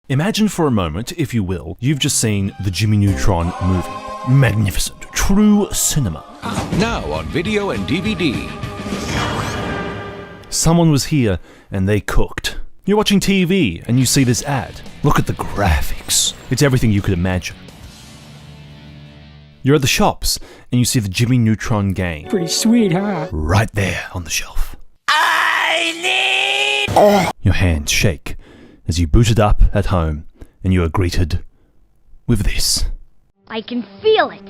Imagine for a moment, if you will, you've just seen the Jimmy Neutron movie. Magnificent, true cinema. Now on video and DVD. Someone was here and they cooked. You're watching TV and you see this ad. Look at the graphics. It's everything you could imagine. You're at the shops and you see the Jimmy Neutron game. Pretty sweet, huh? Right there on the shelf. I need... Your hands shake as you boot it up at home and you are greeted with this. I can feel it.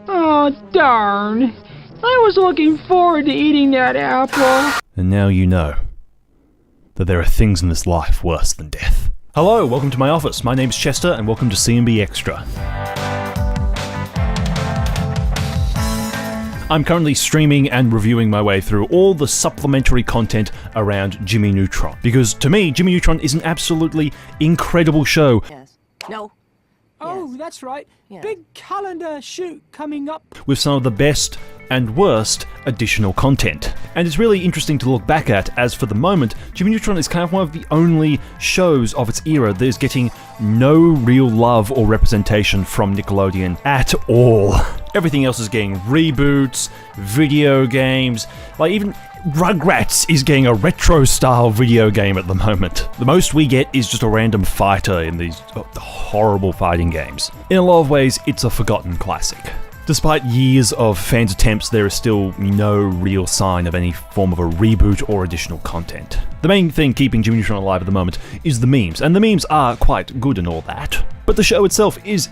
Oh, darn. I was looking forward to eating that apple. And now you know that there are things in this life worse than death. Hello, welcome to my office. My name's Chester and welcome to C&B Extra. I'm currently streaming and reviewing my way through all the supplementary content around Jimmy Neutron. Because to me, Jimmy Neutron is an absolutely incredible show. Yes. No. Oh, that's right. Yeah. Big calendar shoot coming up. With some of the best and worst additional content. And it's really interesting to look back at, as for the moment, Jimmy Neutron is kind of one of the only shows of its era that is getting no real love or representation from Nickelodeon at all. Everything else is getting reboots, video games, like even Rugrats is getting a retro-style video game at the moment. The most we get is just a random fighter in these horrible fighting games. In a lot of ways, it's a forgotten classic. Despite years of fans' attempts, there is still no real sign of any form of a reboot or additional content. The main thing keeping Jimmy Neutron alive at the moment is the memes, and the memes are quite good and all that. But the show itself is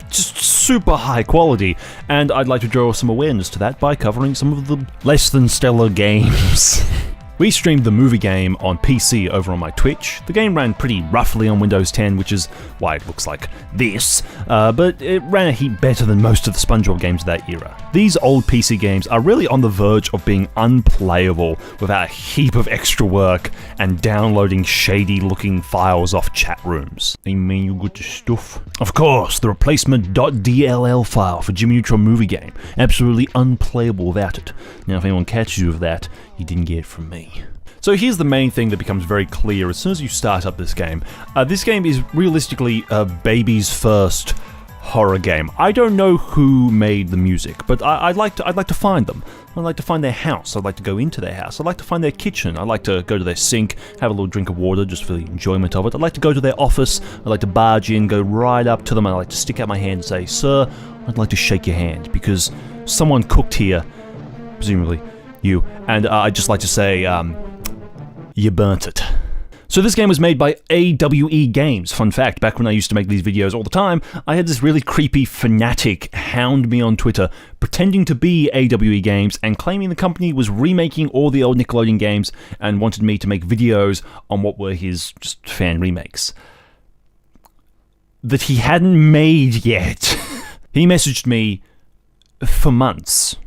just super high quality, and I'd like to draw some awareness to that by covering some of the less than stellar games. We streamed the movie game on PC over on my Twitch. The game ran pretty roughly on Windows 10, which is why it looks like this, but it ran a heap better than most of the SpongeBob games of that era. These old PC games are really on the verge of being unplayable without a heap of extra work and downloading shady-looking files off chat rooms. They mean you got the stuff. Of course, the replacement .dll file for Jimmy Neutron movie game. Absolutely unplayable without it. Now, if anyone catches you with that, you didn't get it from me. So here's the main thing that becomes very clear as soon as you start up this game. This game is realistically a baby's first horror game. I don't know who made the music, but I'd like to find them. I'd like to find their house. I'd like to go into their house. I'd like to find their kitchen. I'd like to go to their sink, have a little drink of water just for the enjoyment of it. I'd like to go to their office. I'd like to barge in, go right up to them, and I'd like to stick out my hand and say, "Sir, I'd like to shake your hand because someone cooked here, presumably you, and I'd just like to say, you burnt it." So this game was made by AWE Games. Fun fact, back when I used to make these videos all the time, I had this really creepy fanatic hound me on Twitter, pretending to be AWE Games and claiming the company was remaking all the old Nickelodeon games and wanted me to make videos on what were his just fan remakes that he hadn't made yet. He messaged me for months.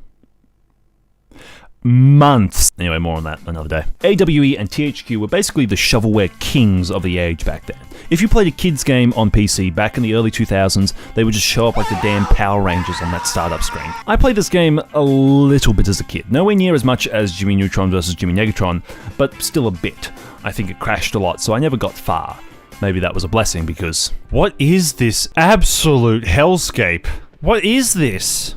Anyway, more on that another day. AWE and THQ were basically the shovelware kings of the age back then. If you played a kids game on PC back in the early 2000s, they would just show up like the damn Power Rangers on that startup screen. I played this game a little bit as a kid, nowhere near as much as Jimmy Neutron vs Jimmy Negatron, but still a bit. I think it crashed a lot, so I never got far. Maybe that was a blessing because... What is this absolute hellscape? What is this?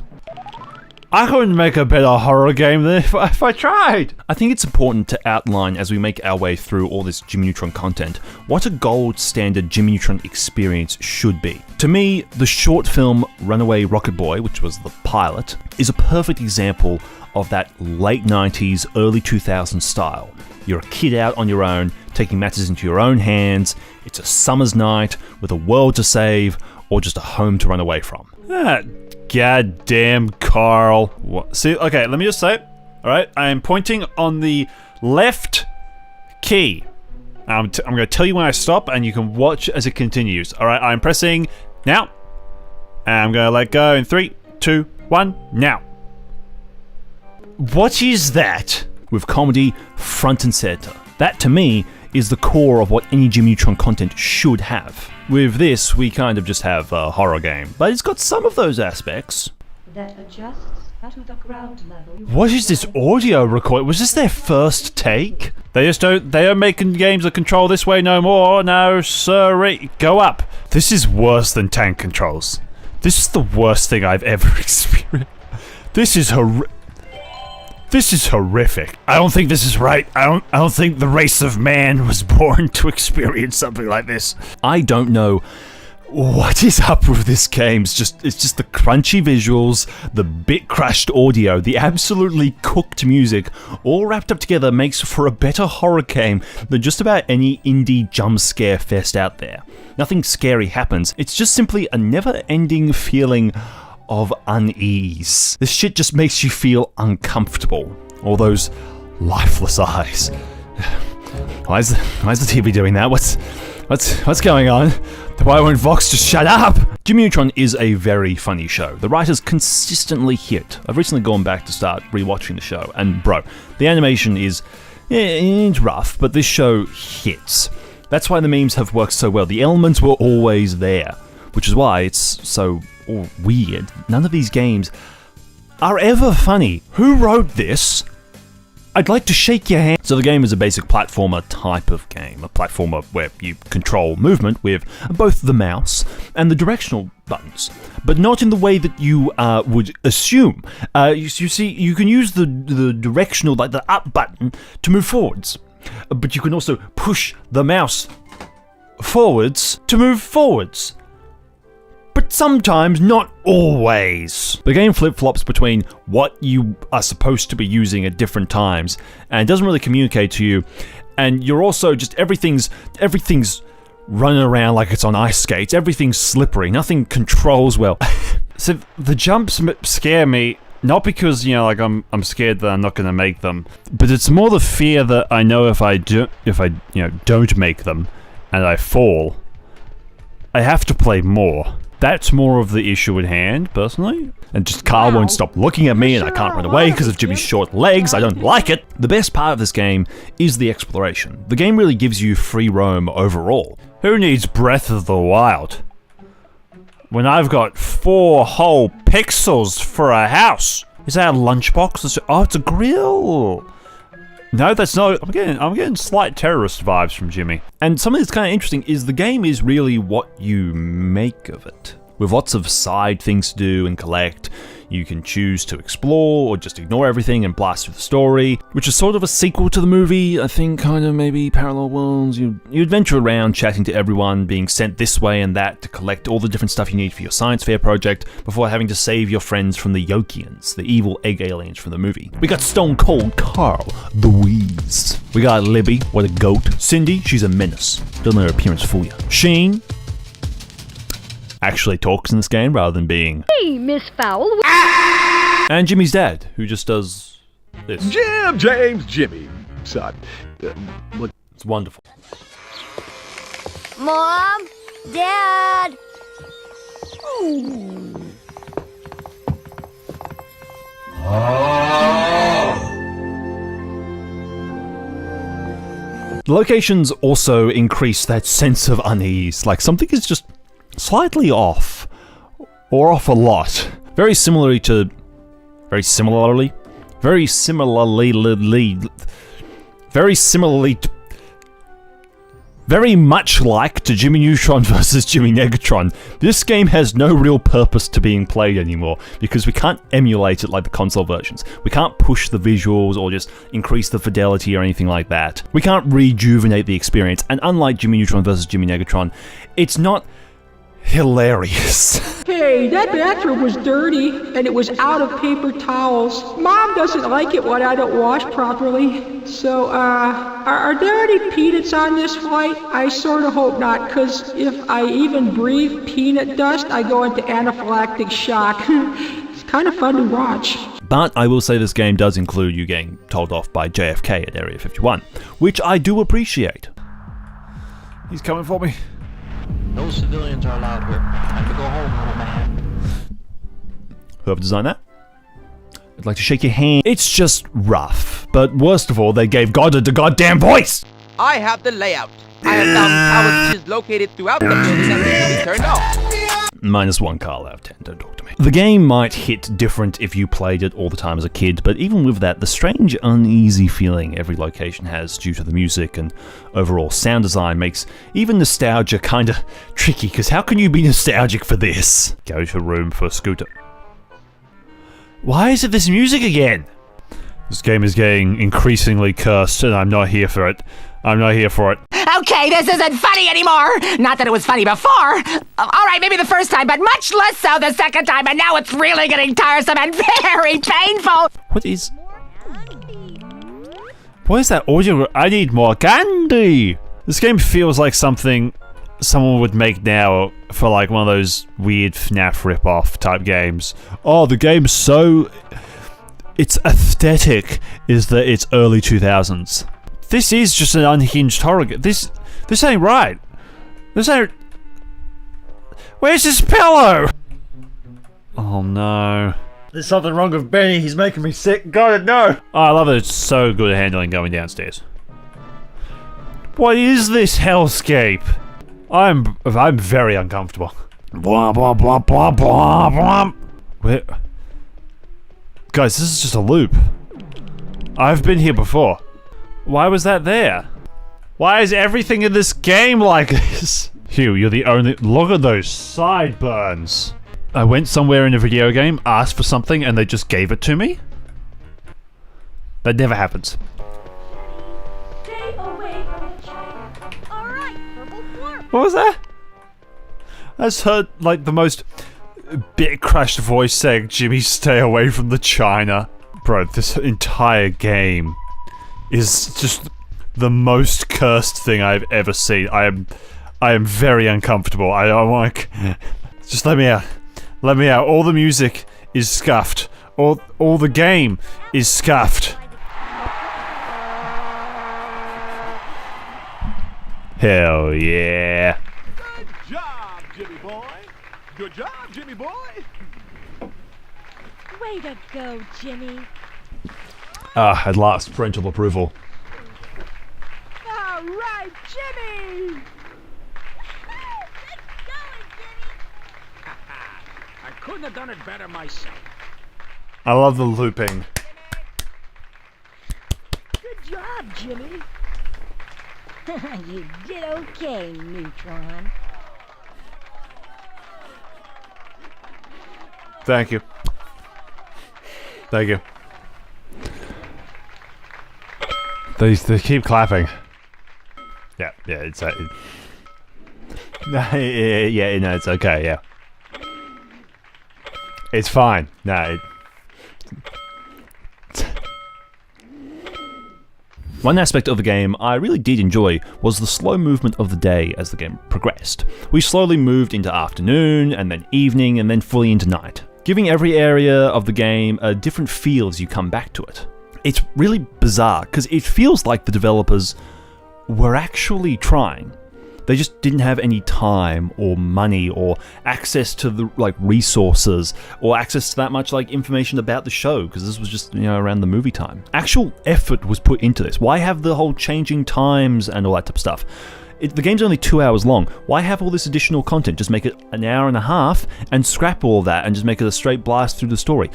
I couldn't make a better horror game than if I tried. I think it's important to outline as we make our way through all this Jimmy Neutron content what a gold standard Jimmy Neutron experience should be. To me, the short film Runaway Rocket Boy, which was the pilot, is a perfect example of that late 90s, early 2000s style. You're a kid out on your own, taking matters into your own hands, it's a summer's night with a world to save, or just a home to run away from. Goddamn Carl. What? See, okay, let me just say it. Alright, I am pointing on the left key. I'm going to tell you when I stop, and you can watch as it continues. Alright, I'm pressing now. And I'm going to let go in 3, 2, 1, now. What is that? With comedy front and center. That, to me, is the core of what any Jimmy Neutron content should have. With this, we kind of just have a horror game, but it's got some of those aspects. That adjusts What is this audio record? Was this their first take? They don't make games that control this way no more. No, sorry. Go up. This is worse than tank controls. This is the worst thing I've ever experienced. This is horrific. I don't think this is right. I don't think the race of man was born to experience something like this. I don't know what is up with this game. It's just the crunchy visuals, the bit crashed audio, the absolutely cooked music, all wrapped up together makes for a better horror game than just about any indie jump scare fest out there. Nothing scary happens. It's just simply a never-ending feeling of unease. This shit just makes you feel uncomfortable. All those lifeless eyes. Why is the TV doing that? What's going on? Why won't Vox just shut up? Jimmy Neutron is a very funny show. The writers consistently hit. I've recently gone back to start rewatching the show, and bro, the animation is it's rough, but this show hits. That's why the memes have worked so well. The elements were always there, which is why it's so weird. None of these games are ever funny. Who wrote this? I'd like to shake your hand. So the game is a basic platformer type of game. A platformer where you control movement with both the mouse and the directional buttons. But not in the way that you would assume. You see, you can use the directional, like the up button, to move forwards. But you can also push the mouse forwards to move forwards. But sometimes, not always. The game flip-flops between what you are supposed to be using at different times, and doesn't really communicate to you, and you're also just, everything's running around like it's on ice skates, everything's slippery, nothing controls well. So the jumps scare me, not because, like I'm scared that I'm not gonna make them, but it's more the fear that I know if I don't make them, and I fall, I have to play more. That's more of the issue at hand, personally. And just Carl won't stop looking at me and I can't run away because of Jimmy's short legs. I don't like it. The best part of this game is the exploration. The game really gives you free roam overall. Who needs Breath of the Wild when I've got 4 whole pixels for a house? Is that a lunchbox? Oh, it's a grill. No, that's not. I'm getting slight terrorist vibes from Jimmy. And something that's kind of interesting is the game is really what you make of it. With lots of side things to do and collect, you can choose to explore or just ignore everything and blast through the story, which is sort of a sequel to the movie, I think, kind of maybe parallel worlds. You adventure around chatting to everyone, being sent this way and that to collect all the different stuff you need for your science fair project before having to save your friends from the Yokians, the evil egg aliens from the movie. We got Stone Cold Carl, the Wheeze. We got Libby, what a goat. Cindy, she's a menace. Don't let her appearance fool you. Sheen actually talks in this game rather than being Hey, Miss Fowl. And Jimmy's dad, who just does this. Jimmy, son. Look. It's wonderful. Mom? Dad? The locations also increase that sense of unease, like something is just slightly off, or off a lot. Very similarly, very much like to Jimmy Neutron versus Jimmy Negatron, this game has no real purpose to being played anymore, because we can't emulate it like the console versions. We can't push the visuals or just increase the fidelity or anything like that. We can't rejuvenate the experience, and unlike Jimmy Neutron versus Jimmy Negatron, it's not hilarious. Hey, that bathroom was dirty, and it was out of paper towels. Mom doesn't like it when I don't wash properly. So, are there any peanuts on this flight? I sort of hope not, because if I even breathe peanut dust, I go into anaphylactic shock. It's kind of fun to watch. But I will say this game does include you getting told off by JFK at Area 51, which I do appreciate. He's coming for me. No civilians are allowed here. Time to go home, little man. Whoever designed that, I'd like to shake your hand. It's just rough, but worst of all, they gave God a goddamn voice! I have the layout. I have found power switches located throughout the building that need to be turned off. -1 Carl out of 10, don't talk to me. The game might hit different if you played it all the time as a kid, but even with that, the strange uneasy feeling every location has due to the music and overall sound design makes even nostalgia kinda tricky, because how can you be nostalgic for this? Go to room for scooter. Why is it this music again? This game is getting increasingly cursed, and I'm not here for it. I'm not here for it. Okay, this isn't funny anymore. Not that it was funny before. All right, maybe the first time, but much less so the second time, and now it's really getting tiresome and very painful. What is that audio? I need more candy! This game feels like something someone would make now for like one of those weird FNAF rip-off type games. Oh, the game's so... its aesthetic is that it's early 2000s. This is just an unhinged horror game. This ain't right. This ain't... Where's his pillow? Oh no. There's something wrong with Benny. He's making me sick. God, no. Oh, I love that it's so good at handling going downstairs. What is this hellscape? I'm very uncomfortable. Blah blah blah blah blah blah. Where? Guys, this is just a loop. I've been here before. Why was that there? Why is everything in this game like this? Hugh, you're the only... Look at those sideburns. I went somewhere in a video game, asked for something, and they just gave it to me? That never happens. Stay away from the child. All right, purple form. What was that? I just heard, like, the most bit-crushed voice saying, Jimmy, stay away from the china. Bro, this entire game is just the most cursed thing I've ever seen. I am very uncomfortable. I don't want... Just let me out. Let me out. All the music is scuffed. All the game is scuffed. Hell yeah. Good job, Jimmy boy. Good job, Jimmy boy. Way to go, Jimmy. Ah, at last, parental approval. All right, Jimmy! Let's go, Jimmy. I couldn't have done it better myself. I love the looping. Good job, Jimmy. You did okay, Neutron. Thank you. Thank you. They keep clapping. Yeah, it's no, it's okay. Yeah, it's fine. No. One aspect of the game I really did enjoy was the slow movement of the day as the game progressed. We slowly moved into afternoon, and then evening, and then fully into night, giving every area of the game a different feel as you come back to it. It's really bizarre, because it feels like the developers were actually trying. They just didn't have any time or money or access to the resources or access to that much information about the show, because this was just around the movie time. Actual effort was put into this. Why have the whole changing times and all that type of stuff? The game's only 2 hours long. Why have all this additional content? Just make it an hour and a half and scrap all that and just make it a straight blast through the story.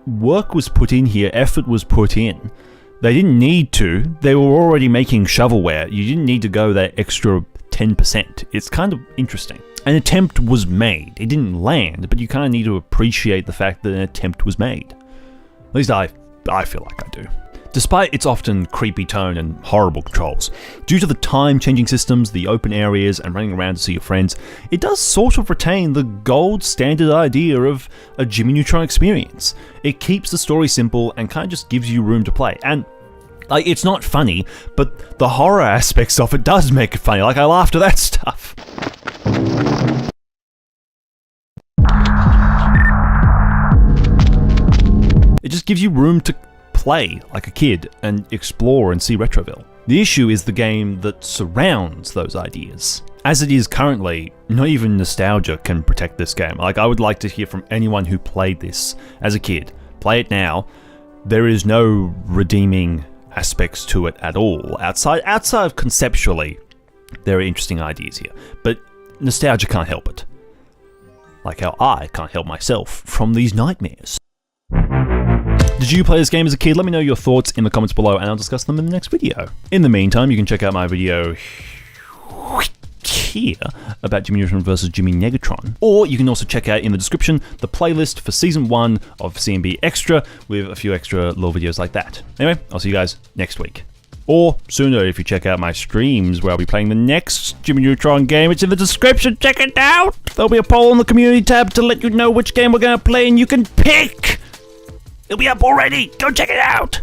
Work was put in here, effort was put in. They didn't need to. They were already making shovelware. You didn't need to go that extra 10%. It's kind of interesting. An attempt was made. It didn't land, but you kind of need to appreciate the fact that an attempt was made. At least I feel like I do. Despite its often creepy tone and horrible controls, due to the time-changing systems, the open areas, and running around to see your friends, it does sort of retain the gold standard idea of a Jimmy Neutron experience. It keeps the story simple and kind of just gives you room to play. And it's not funny, but the horror aspects of it does make it funny. I laughed at that stuff. It just gives you room to play like a kid and explore and see Retroville. The issue is the game that surrounds those ideas. As it is currently, not even nostalgia can protect this game. I would like to hear from anyone who played this as a kid. Play it now. There is no redeeming aspects to it at all. Outside of conceptually, there are interesting ideas here, but nostalgia can't help it. like how I can't help myself from these nightmares. Did you play this game as a kid? Let me know your thoughts in the comments below and I'll discuss them in the next video. In the meantime, you can check out my video here about Jimmy Neutron versus Jimmy Neutron, or you can also check out in the description the playlist for Season 1 of CMB Extra with a few extra little videos like that. Anyway, I'll see you guys next week. Or sooner if you check out my streams where I'll be playing the next Jimmy Neutron game. It's in the description, check it out! There'll be a poll on the community tab to let you know which game we're gonna play and you can pick! It'll be up already, go check it out!